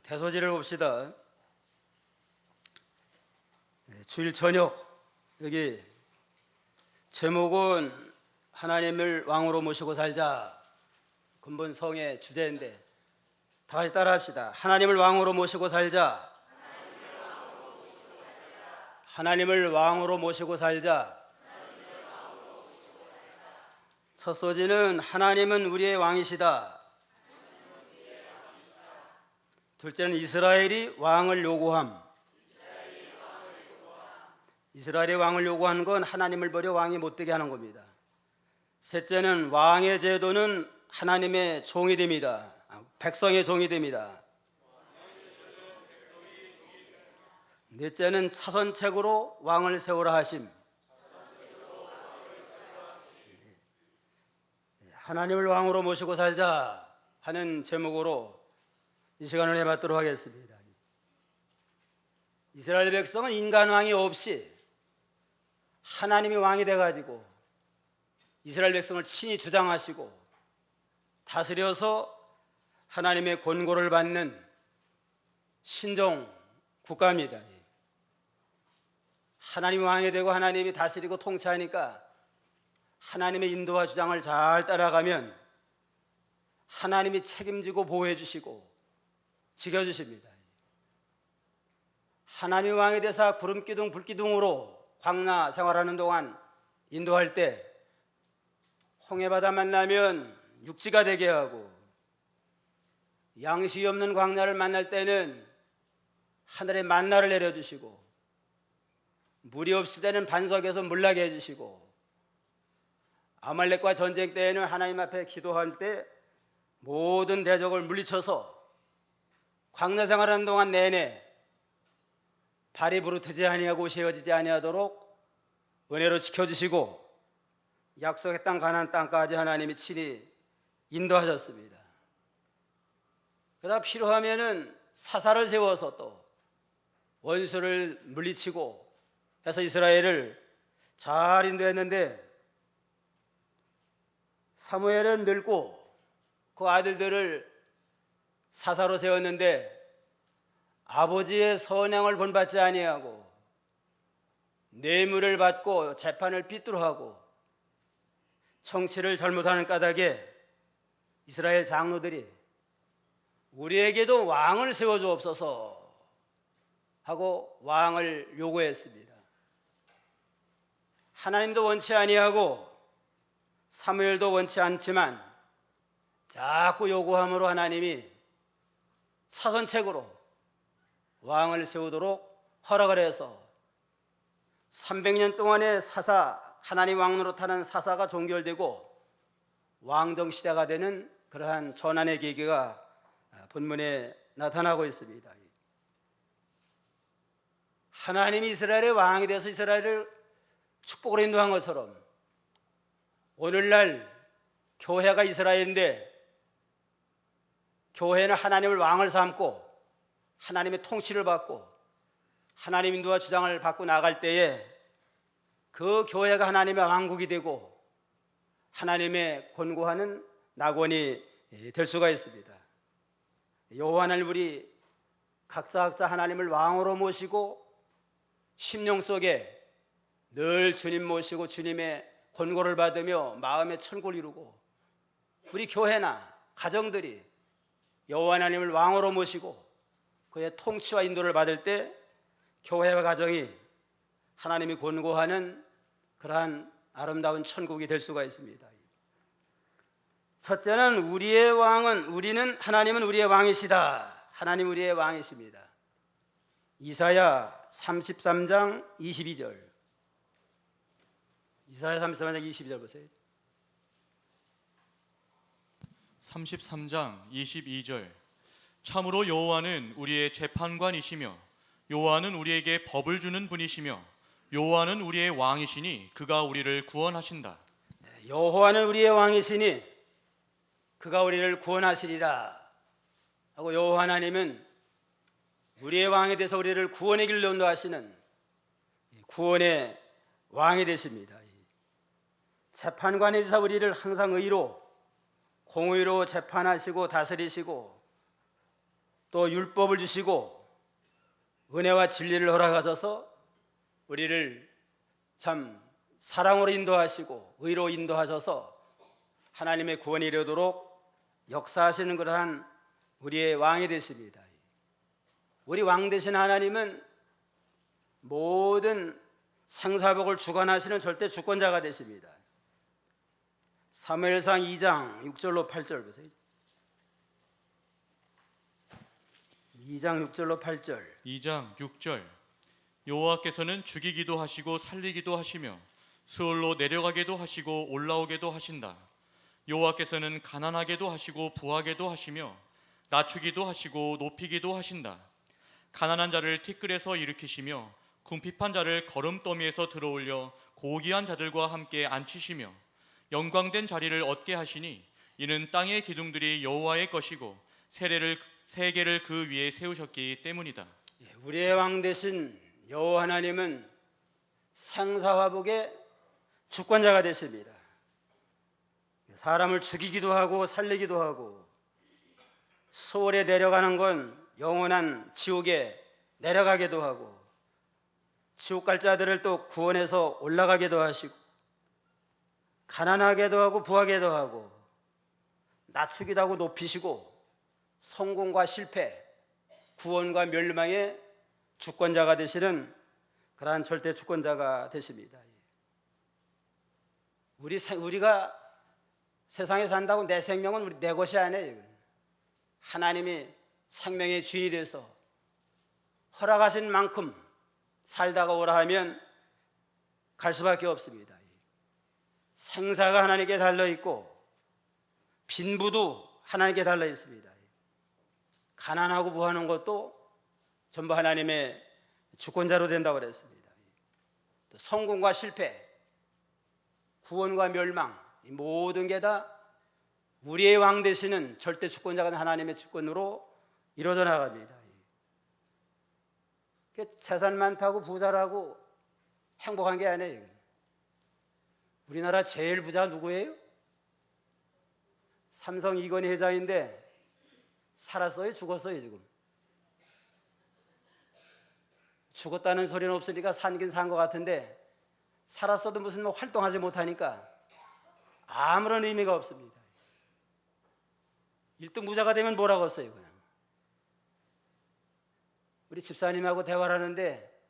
대소지를 봅시다. 주일 저녁 여기 제목은 하나님을 왕으로 모시고 살자. 근본 성의 주제인데 다 같이 따라합시다. 하나님을 왕으로 모시고 살자. 하나님을 왕으로 모시고 살자. 첫 소지는 하나님은 우리의 왕이시다. 둘째는 이스라엘이 왕을 요구함. 이스라엘의 왕을 요구하는 건 하나님을 버려 왕이 못되게 하는 겁니다. 셋째는 왕의 제도는 하나님의 종이 됩니다. 백성의 종이 됩니다. 넷째는 차선책으로 왕을 세우라 하심. 하나님을 왕으로 모시고 살자 하는 제목으로 이 시간을 해봤도록 하겠습니다. 이스라엘 백성은 인간 왕이 없이 하나님이 왕이 돼가지고 이스라엘 백성을 친히 주장하시고 다스려서 하나님의 권고를 받는 신종 국가입니다. 하나님이 왕이 되고 하나님이 다스리고 통치하니까 하나님의 인도와 주장을 잘 따라가면 하나님이 책임지고 보호해 주시고 지켜주십니다. 하나님이 왕이 되사 구름기둥 불기둥으로 광야 생활하는 동안 인도할 때 홍해바다 만나면 육지가 되게 하고 양식이 없는 광야를 만날 때는 하늘에 만나를 내려주시고 물이 없을 때는 반석에서 물나게 해주시고 아말렉과 전쟁 때에는 하나님 앞에 기도할 때 모든 대적을 물리쳐서 광야 생활하는 동안 내내 발이 부르트지 아니하고 세워지지 아니하도록 은혜로 지켜주시고 약속의 땅 가나안 땅까지 하나님이 친히 인도하셨습니다. 그러다 필요하면은 사사를 세워서 또 원수를 물리치고 해서 이스라엘을 잘 인도했는데 사무엘은 늙고 그 아들들을 사사로 세웠는데 아버지의 선행을 본받지 아니하고 뇌물을 받고 재판을 삐뚤어하고 정치를 잘못하는 까닭에 이스라엘 장로들이 우리에게도 왕을 세워주옵소서 하고 왕을 요구했습니다. 하나님도 원치 아니하고 사무엘도 원치 않지만 자꾸 요구함으로 하나님이 차선책으로 왕을 세우도록 허락을 해서 300년 동안의 사사, 하나님 왕 노릇하는 사사가 종결되고 왕정 시대가 되는 그러한 전환의 계기가 본문에 나타나고 있습니다. 하나님이 이스라엘의 왕이 되어서 이스라엘을 축복으로 인도한 것처럼 오늘날 교회가 이스라엘인데 교회는 하나님을 왕을 삼고 하나님의 통치를 받고 하나님 인도와 주장을 받고 나갈 때에 그 교회가 하나님의 왕국이 되고 하나님의 권고하는 낙원이 될 수가 있습니다. 요한을 우리 각자 하나님을 왕으로 모시고 심령 속에 늘 주님 모시고 주님의 권고를 받으며 마음의 천국을 이루고 우리 교회나 가정들이 여호와 하나님을 왕으로 모시고 그의 통치와 인도를 받을 때 교회와 가정이 하나님이 권고하는 그러한 아름다운 천국이 될 수가 있습니다. 첫째는 우리의 왕은 하나님은 우리의 왕이시다. 하나님 우리의 왕이십니다. 이사야 33장 22절. 이사야 33장 22절 보세요. 33장 22절. 참으로 여호와는 우리의 재판관이시며 여호와는 우리에게 법을 주는 분이시며 여호와는 우리의 왕이시니 그가 우리를 구원하신다. 여호와는 우리의 왕이시니 그가 우리를 구원하시리라 하고 여호와 하나님은 우리의 왕이 돼서 우리를 구원의 길로 인도하시는 구원의 왕이 되십니다. 재판관이 되사 우리를 항상 의로 공의로 재판하시고 다스리시고 또 율법을 주시고 은혜와 진리를 허락하셔서 우리를 참 사랑으로 인도하시고 의로 인도하셔서 하나님의 구원이 이르도록 역사하시는 그러한 우리의 왕이 되십니다. 우리 왕 되신 하나님은 모든 생사복을 주관하시는 절대 주권자가 되십니다. 사무엘상 2장 6절로 8절 보세요. 2장 6절로 8절. 2장 6절. 여호와께서는 죽이기도 하시고 살리기도 하시며 수월로 내려가게도 하시고 올라오게도 하신다. 여호와께서는 가난하게도 하시고 부하게도 하시며 낮추기도 하시고 높이기도 하신다. 가난한 자를 티끌에서 일으키시며 궁핍한 자를 거름더미에서 들어올려 고귀한 자들과 함께 앉히시며 영광된 자리를 얻게 하시니 이는 땅의 기둥들이 여호와의 것이고 세계를 그 위에 세우셨기 때문이다. 우리의 왕 되신 여호와 하나님은 생사화복의 주권자가 되십니다. 사람을 죽이기도 하고 살리기도 하고 소홀에 내려가는 건 영원한 지옥에 내려가게도 하고 지옥 갈 자들을 또 구원해서 올라가게도 하시고 가난하게도 하고 부하게도 하고 낮추기도 하고 높이시고 성공과 실패, 구원과 멸망의 주권자가 되시는 그러한 절대 주권자가 되십니다. 우리가 세상에 산다고 내 생명은 내 것이 아니에요. 하나님이 생명의 주인이 돼서 허락하신 만큼 살다가 오라 하면 갈 수밖에 없습니다. 생사가 하나님께 달려있고 빈부도 하나님께 달려있습니다. 가난하고 부하는 것도 전부 하나님의 주권자로 된다고 그랬습니다. 또 성공과 실패, 구원과 멸망, 이 모든 게 다 우리의 왕 되시는 절대 주권자가 하나님의 주권으로 이루어져 나갑니다. 재산 많다고 부자라고 행복한 게 아니에요. 우리나라 제일 부자가 누구예요? 삼성 이건희 회장인데 살았어요? 죽었어요? 지금 죽었다는 소리는 없으니까 산긴 산 것 같은데 살았어도 무슨 활동하지 못하니까 아무런 의미가 없습니다. 1등 부자가 되면 뭐라고 했어요? 그냥 우리 집사님하고 대화를 하는데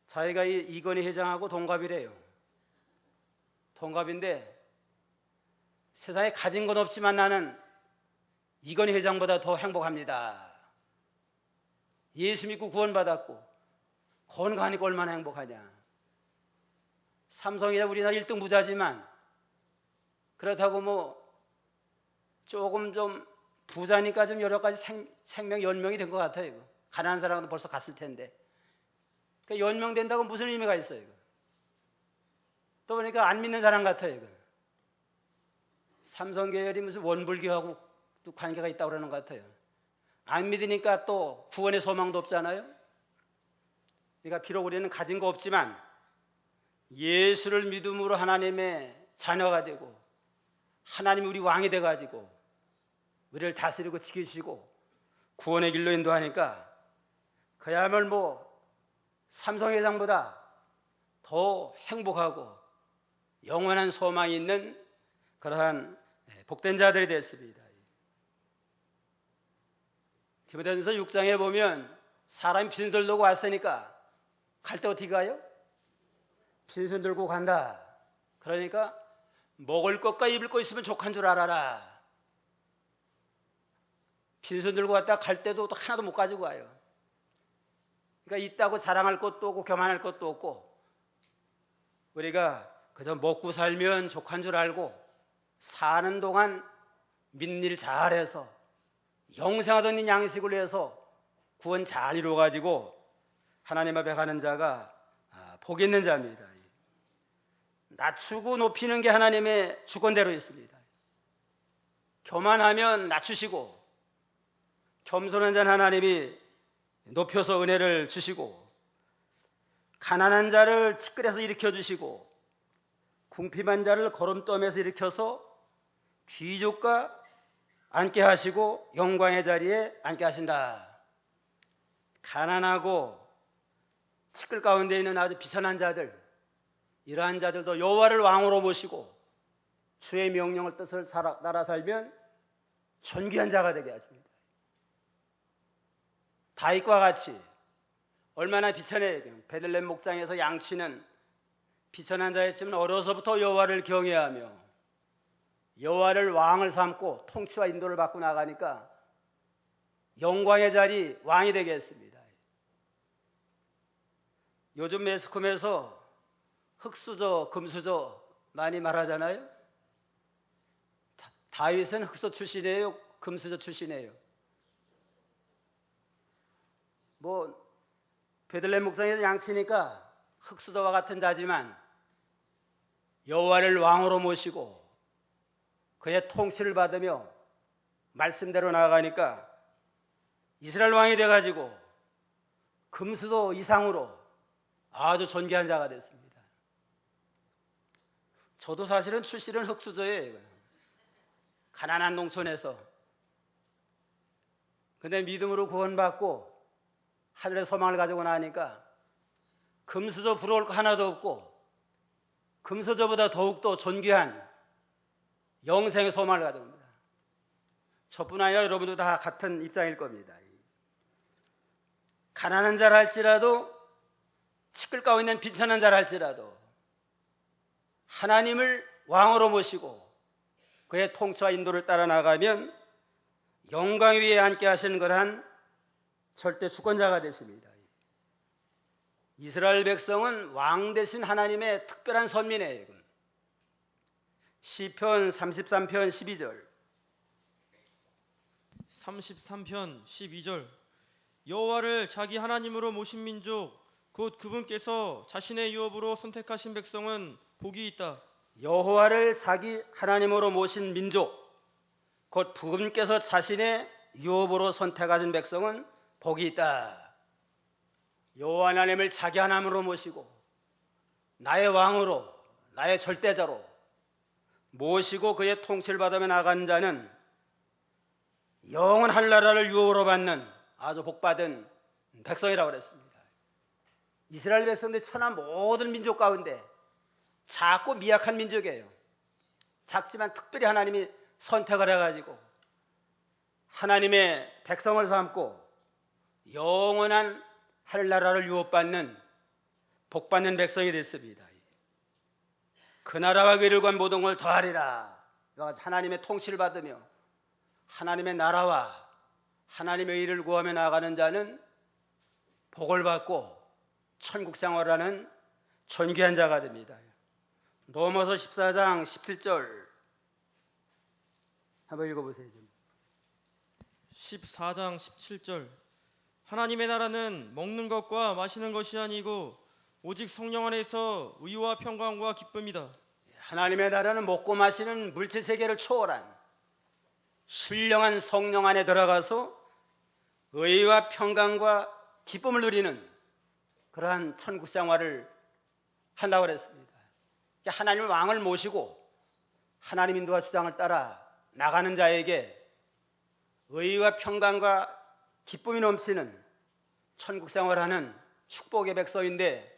자기가 이건희 회장하고 동갑이래요. 동갑인데 세상에 가진 건 없지만 나는 이건희 회장보다 더 행복합니다. 예수 믿고 구원받았고 건강하니까 얼마나 행복하냐. 삼성이나 우리나라 1등 부자지만 그렇다고 뭐 조금 좀 부자니까 좀 여러 가지 생명 연명이 된 것 같아요. 가난한 사람은 벌써 갔을 텐데. 그러니까 연명된다고 무슨 의미가 있어요? 또 보니까 안 믿는 사람 같아요. 삼성 계열이 무슨 원불교하고 또 관계가 있다고 그러는 것 같아요. 안 믿으니까 또 구원의 소망도 없잖아요. 그러니까 비록 우리는 가진 거 없지만 예수를 믿음으로 하나님의 자녀가 되고 하나님이 우리 왕이 돼가지고 우리를 다스리고 지키시고 구원의 길로 인도하니까 그야말로 뭐 삼성회장보다 더 행복하고 영원한 소망이 있는 그러한 복된 자들이 됐습니다. 디모데전서 6장에 보면 사람이 빈손 들고 왔으니까 갈 때 어떻게 가요? 빈손 들고 간다. 그러니까 먹을 것과 입을 것 있으면 족한 줄 알아라. 빈손 들고 왔다 갈 때도 또 하나도 못 가지고 와요. 그러니까 있다고 자랑할 것도 없고 교만할 것도 없고 우리가 그저 먹고 살면 족한 줄 알고 사는 동안 믿는 일 잘해서 영생하던 양식을 해서 구원 잘 이루어가지고 하나님 앞에 가는 자가 복 있는 자입니다. 낮추고 높이는 게 하나님의 주권대로 있습니다. 교만하면 낮추시고 겸손한 자는 하나님이 높여서 은혜를 주시고 가난한 자를 티끌에서 일으켜주시고 궁핍한 자를 거름떠에서 일으켜서 귀족과 앉게 하시고 영광의 자리에 앉게 하신다. 가난하고 티끌 가운데 있는 아주 비천한 자들, 이러한 자들도 여호와를 왕으로 모시고 주의 명령을 뜻을 따라 살면 존귀한 자가 되게 하십니다. 다윗과 같이 얼마나 비천해요. 베들레헴 목장에서 양치는 비천한 자였지만 어려서부터 여호와를 경외하며 여호와를 왕을 삼고 통치와 인도를 받고 나가니까 영광의 자리 왕이 되게 했습니다. 요즘 매스컴에서 흑수저, 금수저 많이 말하잖아요. 다윗은 흑수저 출신이에요? 금수저 출신이에요? 베들레헴 목장에서 양치니까 흑수저와 같은 자지만 여호와를 왕으로 모시고 그의 통치를 받으며 말씀대로 나아가니까 이스라엘 왕이 돼가지고 금수저 이상으로 아주 존귀한 자가 됐습니다. 저도 사실은 출신은 흑수저예요. 가난한 농촌에서. 근데 믿음으로 구원받고 하늘의 소망을 가지고 나니까 금수저 부러울 거 하나도 없고 금수저보다 더욱더 존귀한 영생의 소망을 가지고 있습니다. 저뿐 아니라 여러분도 다 같은 입장일 겁니다. 가난한 자라 할지라도 티끌 가운데 있는 빈천한 자라 할지라도 하나님을 왕으로 모시고 그의 통치와 인도를 따라 나가면 영광 위에 앉게 하시는 것한 절대 주권자가 되십니다. 이스라엘 백성은 왕 대신 하나님의 특별한 선민이에요. 시편 33편 12절 33편 12절 여호와를 자기 하나님으로 모신 민족 곧 그분께서 자신의 유업으로 선택하신 백성은 복이 있다. 여호와를 자기 하나님으로 모신 민족 곧 그분께서 자신의 유업으로 선택하신 백성은 복이 있다. 여호와 하나님을 자기 하나님으로 모시고 나의 왕으로 나의 절대자로 모시고 그의 통치를 받으며 나간 자는 영원한 나라를 유업으로 받는 아주 복받은 백성이라고 그랬습니다. 이스라엘 백성들이 천한 모든 민족 가운데 작고 미약한 민족이에요. 작지만 특별히 하나님이 선택을 해가지고 하나님의 백성을 삼고 영원한 하늘나라를 유업받는 복받는 백성이 됐습니다. 그 나라와 그 일과 모든 걸 더하리라. 하나님의 통치를 받으며 하나님의 나라와 하나님의 일을 구하며 나아가는 자는 복을 받고 천국 생활하는 존귀한 자가 됩니다. 로마서 14장 17절 한번 읽어보세요. 14장 17절 하나님의 나라는 먹는 것과 마시는 것이 아니고 오직 성령 안에서 의와 평강과 기쁨이다. 하나님의 나라는 먹고 마시는 물질 세계를 초월한 신령한 성령 안에 들어가서 의와 평강과 기쁨을 누리는 그러한 천국 생활을 한다고 그랬습니다. 하나님의 왕을 모시고 하나님 인도와 주장을 따라 나가는 자에게 의와 평강과 기쁨이 넘치는 천국 생활하는 축복의 백성인데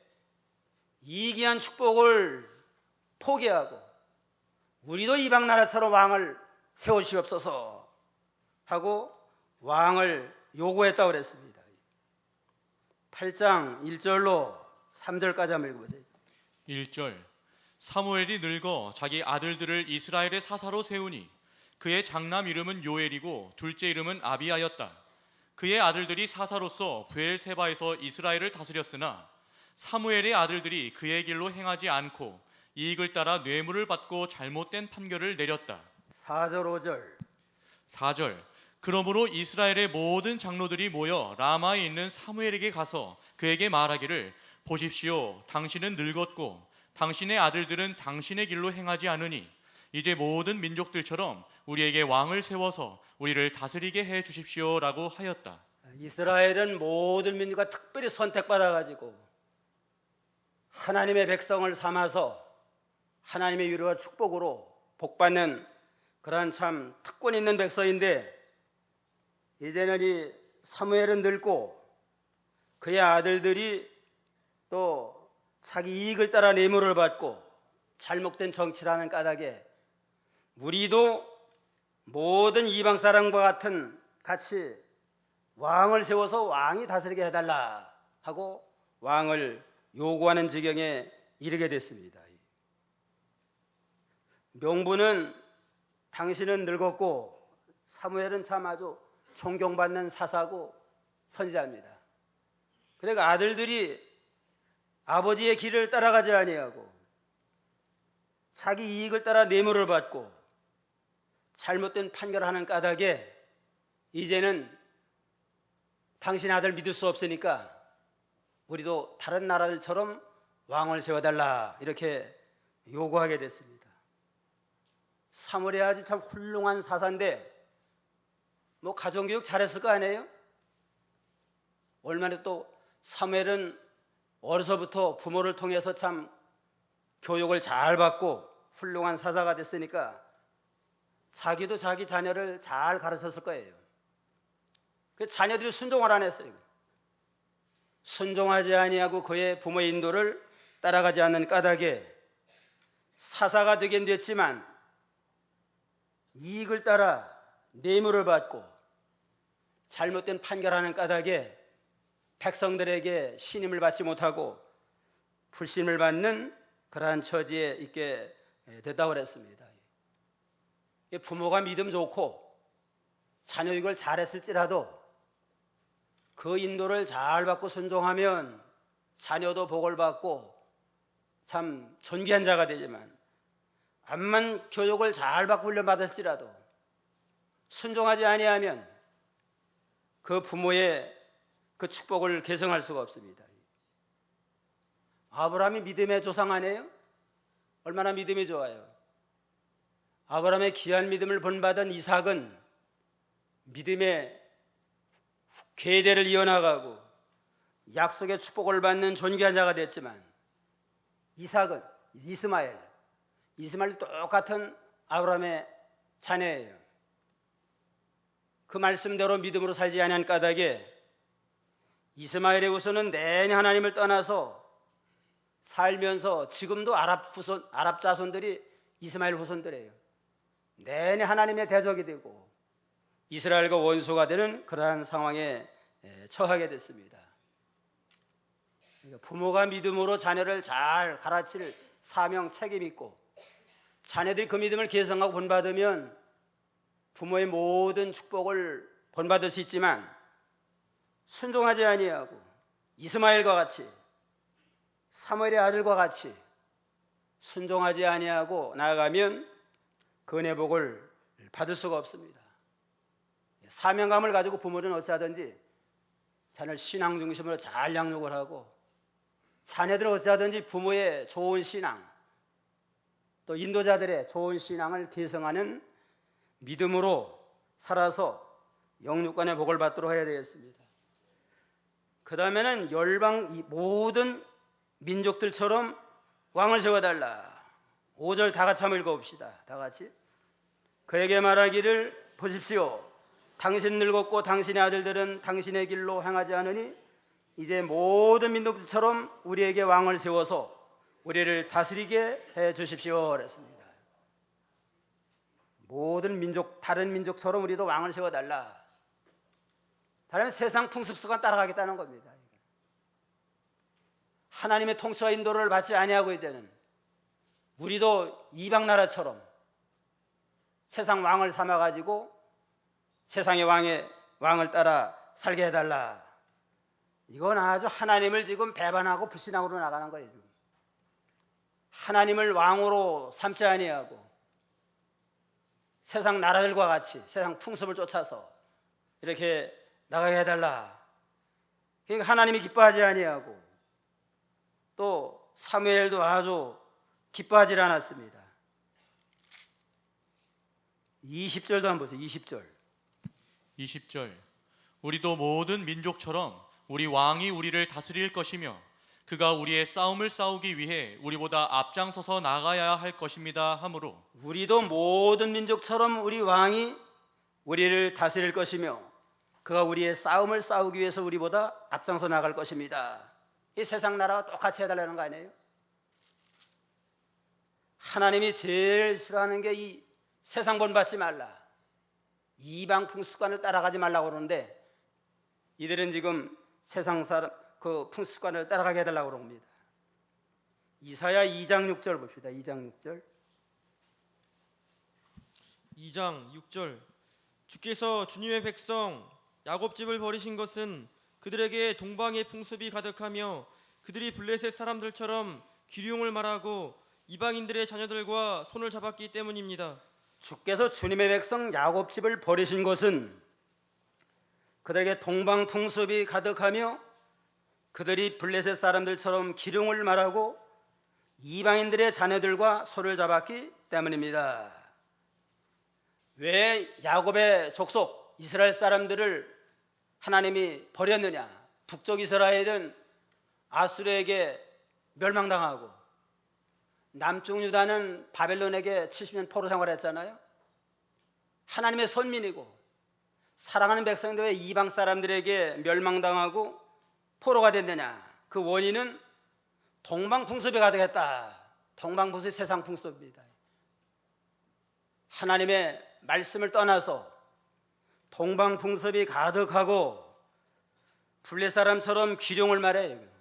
이 귀한 축복을 포기하고 우리도 이방 나라처럼 왕을 세우시옵소서 하고 왕을 요구했다고 그랬습니다. 8장 1절로 3절까지 한번 읽어보세요. 1절 사무엘이 늙어 자기 아들들을 이스라엘의 사사로 세우니 그의 장남 이름은 요엘이고 둘째 이름은 아비야였다. 그의 아들들이 사사로서 브엘세바에서 이스라엘을 다스렸으나 사무엘의 아들들이 그의 길로 행하지 않고 이익을 따라 뇌물을 받고 잘못된 판결을 내렸다. 4절 5절 4절 그러므로 이스라엘의 모든 장로들이 모여 라마에 있는 사무엘에게 가서 그에게 말하기를 보십시오, 당신은 늙었고 당신의 아들들은 당신의 길로 행하지 않으니 이제 모든 민족들처럼 우리에게 왕을 세워서 우리를 다스리게 해 주십시오라고 하였다. 이스라엘은 모든 민족과 특별히 선택받아가지고 하나님의 백성을 삼아서 하나님의 위로와 축복으로 복받는 그러한 참 특권 있는 백성인데 이제는 이 사무엘은 늙고 그의 아들들이 또 자기 이익을 따라 뇌물을 받고 잘못된 정치라는 까닭에 우리도 모든 이방 사람과 같이 왕을 세워서 왕이 다스리게 해달라 하고 왕을 요구하는 지경에 이르게 됐습니다. 명분은 당신은 늙었고 사무엘은 참 아주 존경받는 사사고 선지자입니다. 그러니까 아들들이 아버지의 길을 따라가지 아니하고 자기 이익을 따라 뇌물을 받고 잘못된 판결을 하는 까닭에 이제는 당신의 아들 믿을 수 없으니까 우리도 다른 나라들처럼 왕을 세워달라 이렇게 요구하게 됐습니다. 사무엘이 아주 참 훌륭한 사사인데 뭐 가정교육 잘했을 거 아니에요? 얼마나 또 사무엘은 어려서부터 부모를 통해서 참 교육을 잘 받고 훌륭한 사사가 됐으니까 자기도 자기 자녀를 잘 가르쳤을 거예요. 그 자녀들이 순종을 안 했어요. 순종하지 아니하고 그의 부모의 인도를 따라가지 않는 까닭에 사사가 되긴 됐지만 이익을 따라 뇌물을 받고 잘못된 판결하는 까닭에 백성들에게 신임을 받지 못하고 불신임을 받는 그러한 처지에 있게 됐다고 그랬습니다. 부모가 믿음 좋고 자녀 교육을 잘했을지라도 그 인도를 잘 받고 순종하면 자녀도 복을 받고 참 존귀한 자가 되지만 암만 교육을 잘 받고 훈련받을지라도 순종하지 아니하면 그 부모의 그 축복을 계승할 수가 없습니다. 아브라함이 믿음의 조상 아니에요? 얼마나 믿음이 좋아요. 아브라함의 귀한 믿음을 본받은 이삭은 믿음의 계대를 이어나가고 약속의 축복을 받는 존귀한 자가 됐지만 이삭은 이스마엘 똑같은 아브라함의 자녀예요. 그 말씀대로 믿음으로 살지 아니한 까닭에 이스마엘의 후손은 내내 하나님을 떠나서 살면서 지금도 아랍 자손들이 이스마엘 후손들이에요. 내내 하나님의 대적이 되고 이스라엘과 원수가 되는 그러한 상황에 처하게 됐습니다. 부모가 믿음으로 자녀를 잘 가르칠 사명 책임 있고 자녀들이 그 믿음을 계승하고 본받으면 부모의 모든 축복을 본받을 수 있지만 순종하지 아니하고 이스마엘과 같이 사무엘의 아들과 같이 순종하지 아니하고 나아가면 그 은혜 복을 받을 수가 없습니다. 사명감을 가지고 부모는 어찌하든지 자녀를 신앙 중심으로 잘 양육을 하고 자녀들은 어찌하든지 부모의 좋은 신앙 또 인도자들의 좋은 신앙을 계승하는 믿음으로 살아서 영육간의 복을 받도록 해야 되겠습니다. 그 다음에는 열방 모든 민족들처럼 왕을 세워달라. 5절 다 같이 한번 읽어봅시다. 다 같이. 그에게 말하기를 보십시오. 당신 늙었고 당신의 아들들은 당신의 길로 행하지 않으니 이제 모든 민족들처럼 우리에게 왕을 세워서 우리를 다스리게 해 주십시오. 그랬습니다. 모든 민족, 다른 민족처럼 우리도 왕을 세워달라. 다른 세상 풍습습관 따라가겠다는 겁니다. 하나님의 통치와 인도를 받지 아니하고 이제는 우리도 이방 나라처럼 세상 왕을 삼아가지고 세상의 왕을 따라 살게 해달라. 이건 아주 하나님을 지금 배반하고 불신앙으로 나가는 거예요. 하나님을 왕으로 삼지 아니하고 세상 나라들과 같이 세상 풍습을 쫓아서 이렇게 나가게 해달라. 그러니까 하나님이 기뻐하지 아니하고 또 사무엘도 아주 기뻐하지 않았습니다. 20절도 한번 보세요. 20절 우리도 모든 민족처럼 우리 왕이 우리를 다스릴 것이며 그가 우리의 싸움을 싸우기 위해 우리보다 앞장서서 나가야 할 것입니다 하므로 우리도 모든 민족처럼 우리 왕이 우리를 다스릴 것이며 그가 우리의 싸움을 싸우기 위해서 우리보다 앞장서 나갈 것입니다. 이 세상 나라가 똑같이 해달라는 거 아니에요? 하나님이 제일 싫어하는 게 이 세상 본받지 말라, 이방 풍습관을 따라가지 말라고 그러는데 이들은 지금 세상 사람 그 풍습관을 따라가게 해달라고 그럽니다. 이사야 2장 6절 봅시다. 2장 6절. 2장 6절. 주께서 주님의 백성 야곱집을 버리신 것은 그들에게 동방의 풍습이 가득하며 그들이 블레셋 사람들처럼 기륭을 말하고 이방인들의 자녀들과 손을 잡았기 때문입니다. 주께서 주님의 백성 야곱집을 버리신 것은 그들에게 동방 풍습이 가득하며 그들이 블레셋 사람들처럼 기륭을 말하고 이방인들의 자녀들과 손을 잡았기 때문입니다. 왜 야곱의 족속 이스라엘 사람들을 하나님이 버렸느냐? 북쪽 이스라엘은 아수르에게 멸망당하고 남쪽 유다는 바벨론에게 70년 포로 생활했잖아요. 하나님의 선민이고 사랑하는 백성인데 왜 이방 사람들에게 멸망당하고 포로가 됐느냐? 그 원인은 동방풍습이 가득했다. 동방풍습이 세상 풍습입니다. 하나님의 말씀을 떠나서 동방풍습이 가득하고 블레 사람처럼 기룡을 말해요.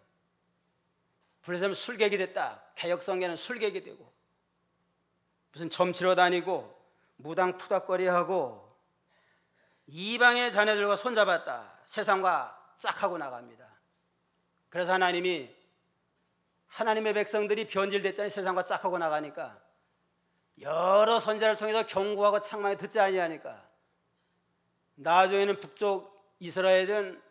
블레 사람 술객이 됐다. 개혁성계는 술객이 되고 무슨 점치러 다니고 무당 푸닥거리하고 이방의 자녀들과 손잡았다. 세상과 쫙 하고 나갑니다. 그래서 하나님이 하나님의 백성들이 변질됐잖아요. 세상과 쫙 하고 나가니까 여러 선지자를 통해서 경고하고 책망에 듣지 아니하니까 나중에는 북쪽 이스라엘은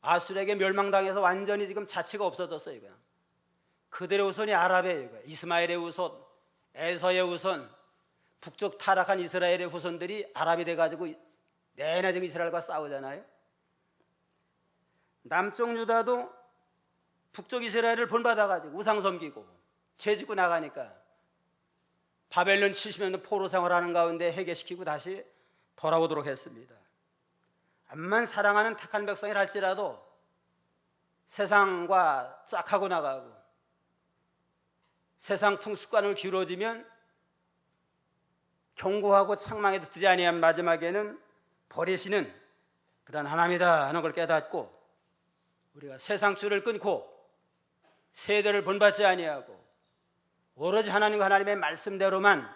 아수르에게 멸망당해서 완전히 지금 자치가 없어졌어요. 이거. 그들의 우선이 아랍이에요. 이스마엘의 우선, 에서의 우선, 북쪽 타락한 이스라엘의 후손들이 아랍이 돼가지고 내내 지금 이스라엘과 싸우잖아요. 남쪽 유다도 북쪽 이스라엘을 본받아가지고 우상 섬기고 죄 짓고 나가니까 바벨론 70년 포로 생활하는 가운데 해결시키고 다시 돌아오도록 했습니다. 암만 사랑하는 택한 백성이라 할지라도 세상과 쫙 하고 나가고 세상 풍습관을 기울어지면 경고하고 책망에도 듣지 아니한 마지막에는 버리시는 그런 하나님이다 하는 걸 깨닫고 우리가 세상 줄을 끊고 세대를 본받지 아니하고 오로지 하나님과 하나님의 말씀대로만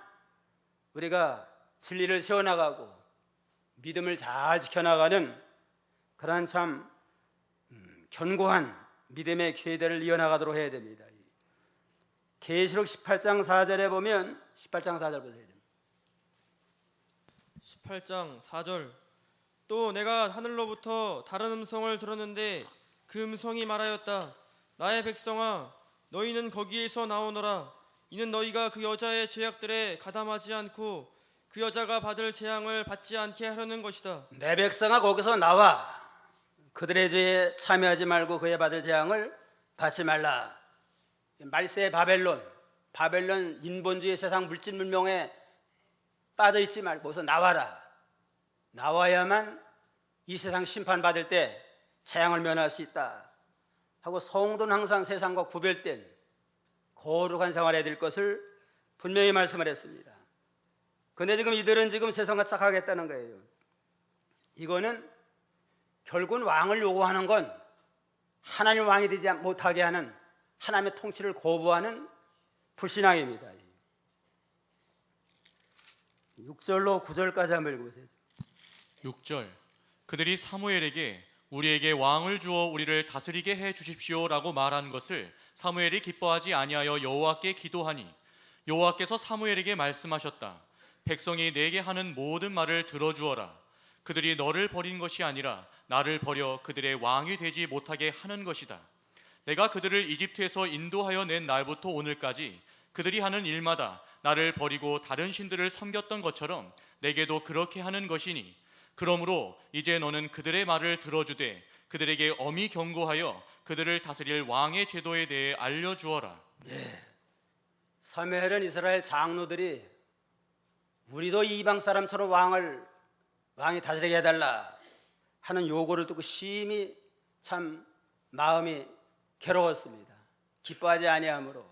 우리가 진리를 세워나가고 믿음을 잘 지켜나가는 그러한 참 견고한 믿음의 계대를 이어나가도록 해야 됩니다. 계시록 18장 4절에 보면 18장 4절 보세요. 18장 4절. 또 내가 하늘로부터 다른 음성을 들었는데 그 음성이 말하였다. 나의 백성아, 너희는 거기에서 나오너라. 이는 너희가 그 여자의 죄악들에 가담하지 않고 그 여자가 받을 재앙을 받지 않게 하려는 것이다. 내 백성아 거기서 나와. 그들의 죄에 참여하지 말고 그에 받을 재앙을 받지 말라. 말세의 바벨론 인본주의 세상 물질 문명에 빠져있지 말고서 나와라. 나와야만 이 세상 심판받을 때 재앙을 면할 수 있다 하고 성도는 항상 세상과 구별된 거룩한 생활해야 될 것을 분명히 말씀을 했습니다. 그런데 지금 이들은 지금 세상과 짝하겠다는 거예요. 이거는 결국은 왕을 요구하는 건 하나님 왕이 되지 못하게 하는 하나님의 통치를 거부하는 불신앙입니다. 6절로 9절까지 한번 읽어보세요. 6절. 그들이 사무엘에게 우리에게 왕을 주어 우리를 다스리게 해 주십시오라고 말한 것을 사무엘이 기뻐하지 아니하여 여호와께 기도하니 여호와께서 사무엘에게 말씀하셨다. 백성이 내게 하는 모든 말을 들어주어라. 그들이 너를 버린 것이 아니라 나를 버려 그들의 왕이 되지 못하게 하는 것이다. 내가 그들을 이집트에서 인도하여 낸 날부터 오늘까지 그들이 하는 일마다 나를 버리고 다른 신들을 섬겼던 것처럼 내게도 그렇게 하는 것이니 그러므로 이제 너는 그들의 말을 들어주되 그들에게 엄히 경고하여 그들을 다스릴 왕의 제도에 대해 알려주어라. 사무엘은 이스라엘 장로들이 우리도 이방 사람처럼 왕이 다스리게 해달라 하는 요구를 듣고 심히 참 마음이 괴로웠습니다. 기뻐하지 아니하므로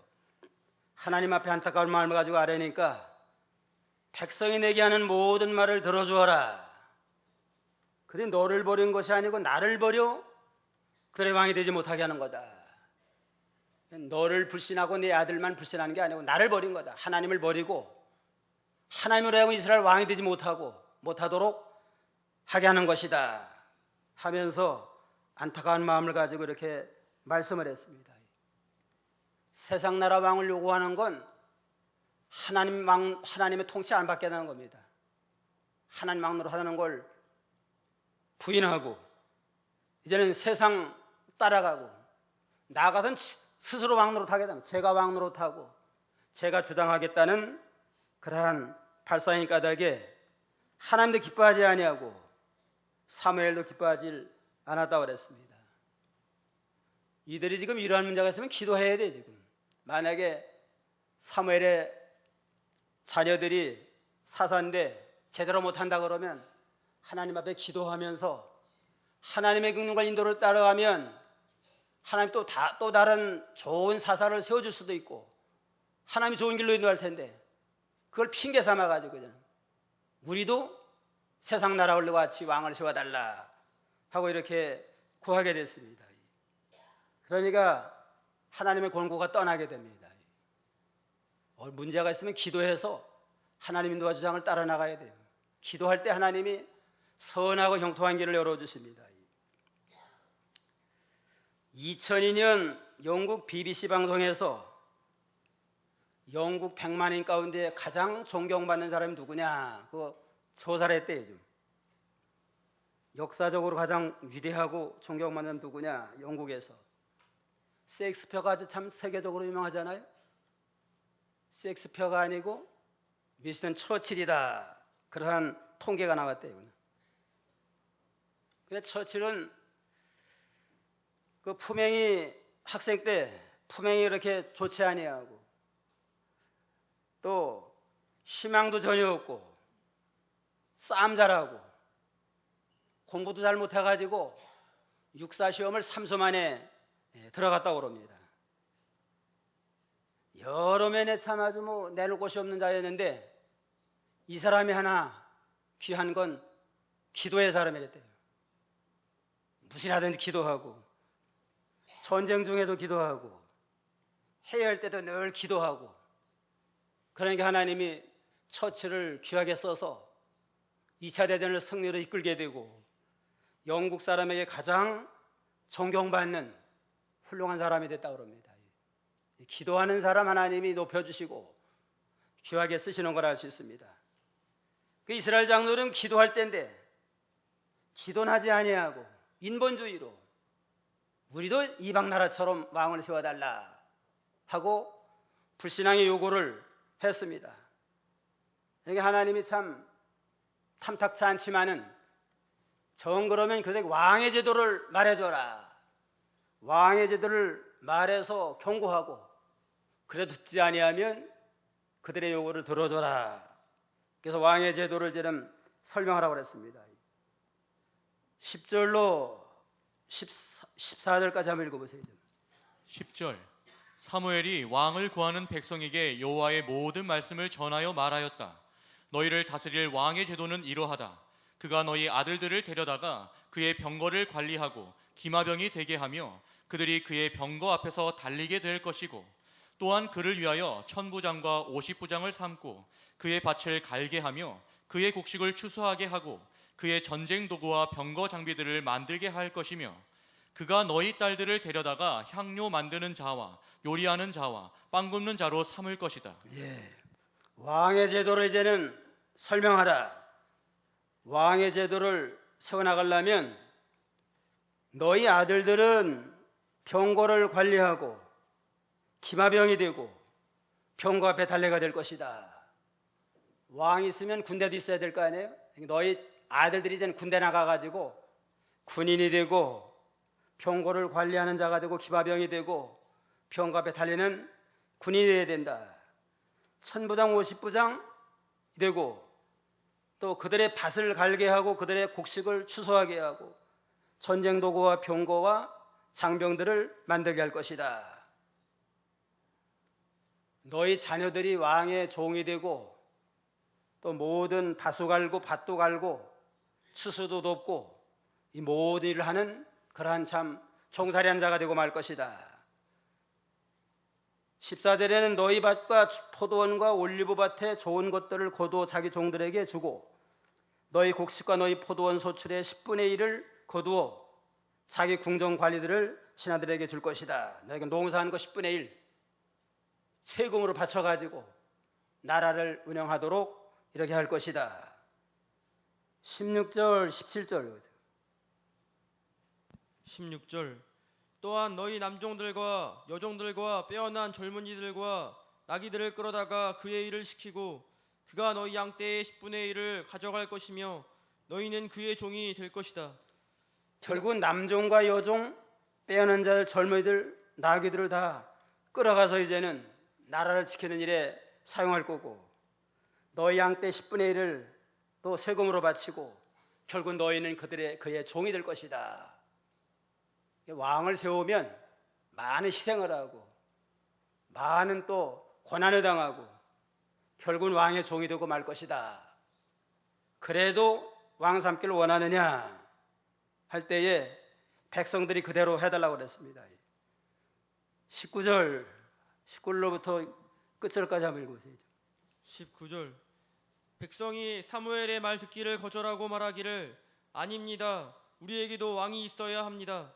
하나님 앞에 안타까운 마음을 가지고 아뢰니까 백성이 내게 하는 모든 말을 들어주어라. 그들이 너를 버린 것이 아니고 나를 버려 그들의 왕이 되지 못하게 하는 거다. 너를 불신하고 네 아들만 불신하는 게 아니고 나를 버린 거다. 하나님을 버리고 하나님으로 하여금 이스라엘 왕이 되지 못하도록 하게 하는 것이다 하면서 안타까운 마음을 가지고 이렇게 말씀을 했습니다. 세상 나라 왕을 요구하는 건 하나님의 통치 안 받게 하는 겁니다. 하나님 왕으로 하는 걸 부인하고 이제는 세상 따라가고 나아가선 스스로 왕노릇하게 되면 제가 왕노릇하고 제가 주장하겠다는 그러한 발상의 까닭에 하나님도 기뻐하지 아니하고 사무엘도 기뻐하지 않았다고 그랬습니다. 이들이 지금 이러한 문제가 있으면 기도해야 돼. 지금 만약에 사무엘의 자녀들이 사사인데 제대로 못한다 그러면 하나님 앞에 기도하면서 하나님의 긍휼과 인도를 따라가면 하나님 또 다른 좋은 사사를 세워줄 수도 있고 하나님이 좋은 길로 인도할 텐데 그걸 핑계 삼아가지고 우리도 세상 나라 올리고 같이 왕을 세워달라 하고 이렇게 구하게 됐습니다. 그러니까 하나님의 권고가 떠나게 됩니다. 문제가 있으면 기도해서 하나님 인도와 주장을 따라 나가야 돼요. 기도할 때 하나님이 선하고 형통한 길을 열어주십니다. 2002년 영국 BBC 방송에서 영국 100만인 가운데 가장 존경받는 사람이 누구냐 그 조사를 했대요. 좀. 역사적으로 가장 위대하고 존경받는 사람이 누구냐 영국에서. 셰익스피어가 아주 참 세계적으로 유명하잖아요. 셰익스피어가 아니고 윈스턴 처칠이다 그러한 통계가 나왔대요. 근데 처칠은 그 품행이 학생 때 품행이 이렇게 좋지 아니하고 또 희망도 전혀 없고 싸움 잘하고 공부도 잘 못해가지고 육사 시험을 3수 만에 들어갔다고 그럽니다. 여러 면에 참 아주 내놓을 곳이 없는 자였는데 이 사람이 하나 귀한 건 기도의 사람이랬대요. 무엇이라든지 기도하고 전쟁 중에도 기도하고 해외할 때도 늘 기도하고 그러니까 하나님이 처치를 귀하게 써서 2차 대전을 승리로 이끌게 되고 영국 사람에게 가장 존경받는 훌륭한 사람이 됐다고 합니다. 기도하는 사람 하나님이 높여주시고 귀하게 쓰시는 걸 알 수 있습니다. 그 이스라엘 장로는 기도할 때인데 기도는 하지 아니하고 인본주의로 우리도 이방 나라처럼 왕을 세워달라 하고 불신앙의 요구를 했습니다. 그러니까 하나님이 참 탐탁치 않지만은 정 그러면 그들에게 왕의 제도를 말해줘라. 왕의 제도를 말해서 경고하고 그래도 듣지 아니하면 그들의 요구를 들어줘라. 그래서 왕의 제도를 지금 설명하라고 그랬습니다. 10절로 14절까지 한번 읽어보세요. 10절 사무엘이 왕을 구하는 백성에게 여호와의 모든 말씀을 전하여 말하였다. 너희를 다스릴 왕의 제도는 이러하다. 그가 너희 아들들을 데려다가 그의 병거를 관리하고 기마병이 되게 하며 그들이 그의 병거 앞에서 달리게 될 것이고 또한 그를 위하여 1000부장과 50부장을 삼고 그의 밭을 갈게 하며 그의 곡식을 추수하게 하고 그의 전쟁 도구와 병거 장비들을 만들게 할 것이며 그가 너희 딸들을 데려다가 향료 만드는 자와 요리하는 자와 빵 굽는 자로 삼을 것이다. 왕의 제도를 이제는 설명하라. 왕의 제도를 세워나가려면 너희 아들들은 병거를 관리하고 기마병이 되고 병거 앞에 달래가 될 것이다. 왕이 있으면 군대도 있어야 될 거 아니에요? 너희 아들들이 이제는 군대 나가가지고 군인이 되고 병고를 관리하는 자가 되고 기마병이 되고 병과 앞에 달리는 군인이 되어야 된다. 천부장 50부장 되고 또 그들의 밭을 갈게 하고 그들의 곡식을 추수하게 하고 전쟁 도구와 병거와 장병들을 만들게 할 것이다. 너희 자녀들이 왕의 종이 되고 또 모든 밭을 갈고 밭도 갈고 추수도 돕고 이 모든 일을 하는 그러한 참 종살이한 자가 되고 말 것이다. 14절에는 너희 밭과 포도원과 올리브밭에 좋은 것들을 거두어 자기 종들에게 주고 너희 곡식과 너희 포도원 소출의 10분의 1을 거두어 자기 궁정 관리들을 신하들에게 줄 것이다. 너희가 농사한 거 10분의 1 세금으로 바쳐가지고 나라를 운영하도록 이렇게 할 것이다. 16절 17절 16절 또한 너희 남종들과 여종들과 빼어난 젊은이들과 나귀들을 끌어다가 그의 일을 시키고 그가 너희 양떼의 10분의 1을 가져갈 것이며 너희는 그의 종이 될 것이다. 결국 남종과 여종 빼어난 자들 젊은이들 나귀들을 다 끌어가서 이제는 나라를 지키는 일에 사용할 거고 너희 양떼 10분의 1을 또 세금으로 바치고 결국 너희는 그의 종이 될 것이다. 왕을 세우면 많은 희생을 하고 많은 또 고난을 당하고 결국은 왕의 종이 되고 말 것이다. 그래도 왕 삼기를 원하느냐 할 때에 백성들이 그대로 해달라고 그랬습니다. 19절 19절로부터 끝절까지 한번 읽어보세요. 19절 백성이 사무엘의 말 듣기를 거절하고 말하기를 아닙니다. 우리에게도 왕이 있어야 합니다.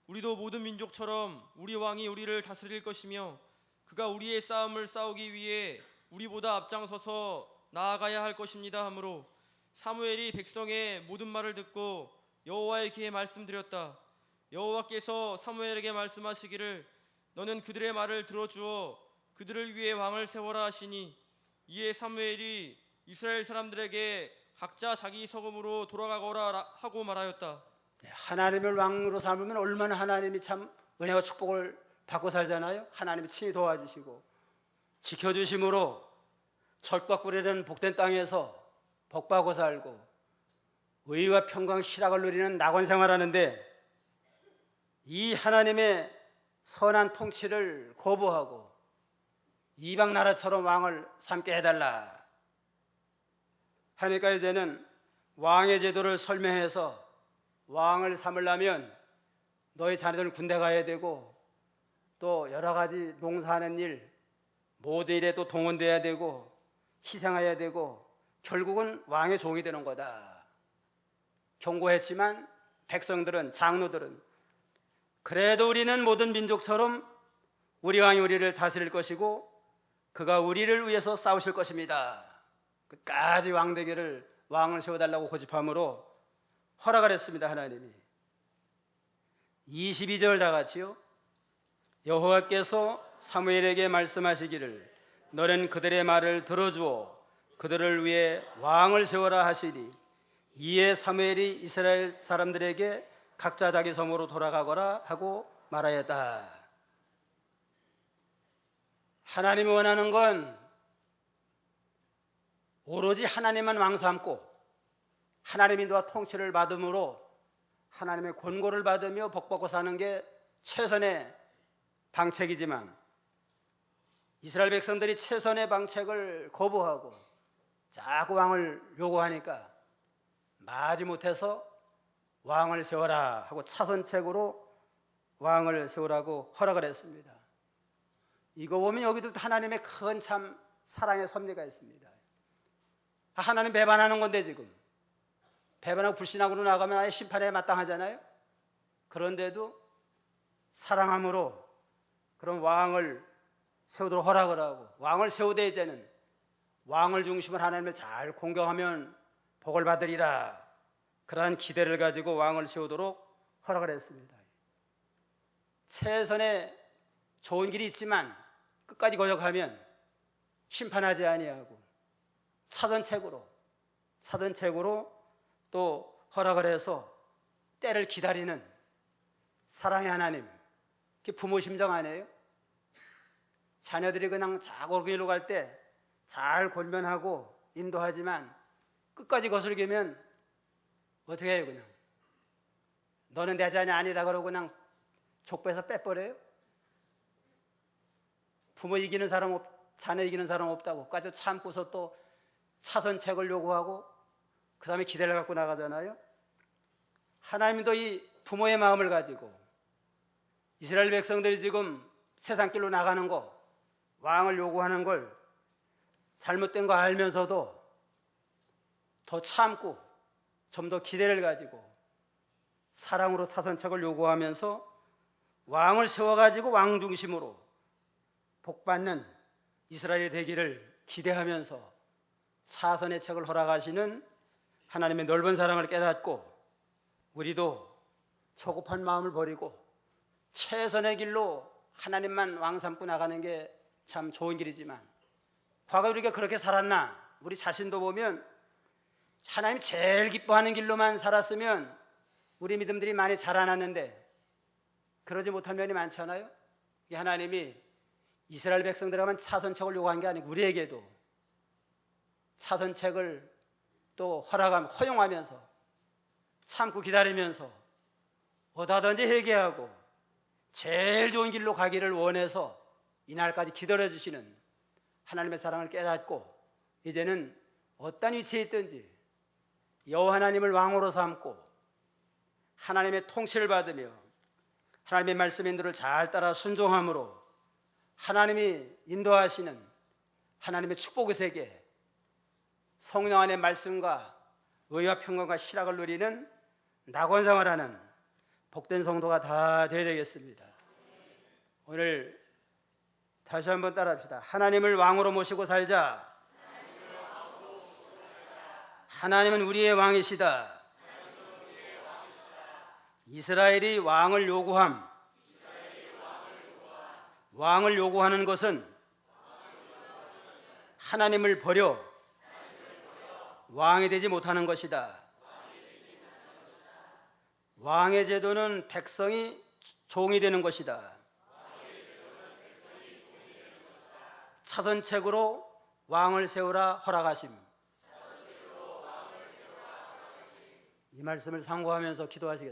우리도 모든 민족처럼 우리 왕이 우리를 다스릴 것이며 그가 우리의 싸움을 싸우기 위해 우리보다 앞장서서 나아가야 할 것입니다 하므로 사무엘이 백성의 모든 말을 듣고 여호와의 귀에 말씀드렸다. 여호와께서 사무엘에게 말씀하시기를 너는 그들의 말을 들어주어 그들을 위해 왕을 세워라 하시니 이에 사무엘이 이스라엘 사람들에게 각자 자기 서금으로 돌아가거라 하고 말하였다. 하나님을 왕으로 삼으면 얼마나 하나님이 참 은혜와 축복을 받고 살잖아요. 하나님이 친히 도와주시고 지켜주심으로 젖과 꿀이라는 복된 땅에서 복받고 살고 의와 평강 희락을 누리는 낙원 생활하는데 이 하나님의 선한 통치를 거부하고 이방 나라처럼 왕을 삼게 해달라 하니까 이제는 왕의 제도를 설명해서 왕을 삼으려면 너희 자녀들 군대 가야 되고 또 여러 가지 농사하는 일 모든 일에 또 동원돼야 되고 희생해야 되고 결국은 왕의 종이 되는 거다. 경고했지만 백성들은 장로들은 그래도 우리는 모든 민족처럼 우리 왕이 우리를 다스릴 것이고 그가 우리를 위해서 싸우실 것입니다. 끝까지 왕을 세워달라고 고집함으로 허락을 했습니다. 하나님이 22절 다 같이요. 여호와께서 사무엘에게 말씀하시기를 너는 그들의 말을 들어주어 그들을 위해 왕을 세워라 하시니 이에 사무엘이 이스라엘 사람들에게 각자 자기 성으로 돌아가거라 하고 말하였다. 하나님이 원하는 건 오로지 하나님만 왕 삼고 하나님의 인도와 통치를 받음으로 하나님의 권고를 받으며 복받고 사는 게 최선의 방책이지만 이스라엘 백성들이 최선의 방책을 거부하고 자꾸 왕을 요구하니까 마지못해서 왕을 세워라 하고 차선책으로 왕을 세우라고 허락을 했습니다. 이거 보면 여기도 하나님의 큰 참 사랑의 섭리가 있습니다. 하나님 배반하는 건데 지금 배반하고 불신하고 나가면 아예 심판에 마땅하잖아요. 그런데도 사랑함으로 그런 왕을 세우도록 허락을 하고 왕을 세우되 이제는 왕을 중심으로 하나님을 잘 공경하면 복을 받으리라 그러한 기대를 가지고 왕을 세우도록 허락을 했습니다. 최선의 좋은 길이 있지만 끝까지 거역하면 심판하지 아니하고 차선책으로 또 허락을 해서 때를 기다리는 사랑의 하나님, 그게 부모 심정 아니에요? 자녀들이 그냥 자고 길로 갈 때 잘 권면하고 인도하지만 끝까지 거슬기면 어떻게 해요? 그냥 너는 내 자녀 아니다 그러고 그냥 족보에서 빼버려요? 부모 이기는 사람 자녀 이기는 사람 없다고 까지 참고서 또 차선책을 요구하고 그 다음에 기대를 갖고 나가잖아요. 하나님도 이 부모의 마음을 가지고 이스라엘 백성들이 지금 세상길로 나가는 거, 왕을 요구하는 걸 잘못된 거 알면서도 더 참고 좀 더 기대를 가지고 사랑으로 차선책을 요구하면서 왕을 세워가지고 왕 중심으로 복받는 이스라엘이 되기를 기대하면서 차선의 책을 허락하시는 하나님의 넓은 사랑을 깨닫고 우리도 초급한 마음을 버리고 최선의 길로 하나님만 왕 삼고 나가는 게 참 좋은 길이지만 과거에 우리가 그렇게 살았나? 우리 자신도 보면 하나님 제일 기뻐하는 길로만 살았으면 우리 믿음들이 많이 자라났는데 그러지 못한 면이 많잖아요. 하나님이 이스라엘 백성들에게만 차선책을 요구한 게 아니고 우리에게도 차선책을 또 허용하면서 참고 기다리면서 어디든지 회개하고 제일 좋은 길로 가기를 원해서 이날까지 기다려주시는 하나님의 사랑을 깨닫고 이제는 어떤 위치에 있든지 여호와 하나님을 왕으로 삼고 하나님의 통치를 받으며 하나님의 말씀 인도를 잘 따라 순종함으로 하나님이 인도하시는 하나님의 축복의 세계, 성령 안의 말씀과 의와 평강과 희락을 누리는 낙원생활 하는 복된 성도가 다 되어야 되겠습니다. 오늘 다시 한번 따라합시다. 하나님을 왕으로 모시고 살자. 하나님은 우리의 왕이시다. 이스라엘이 왕을 요구함. 왕을 요구하는 것은 하나님을 버려 왕이 되지 못하는 것이다. 왕의 제도는 백성이 종이 되는 것이다. 차선책으로 왕을 세우라 허락하심. 이 말씀을 상고하면서 기도하시겠습니다.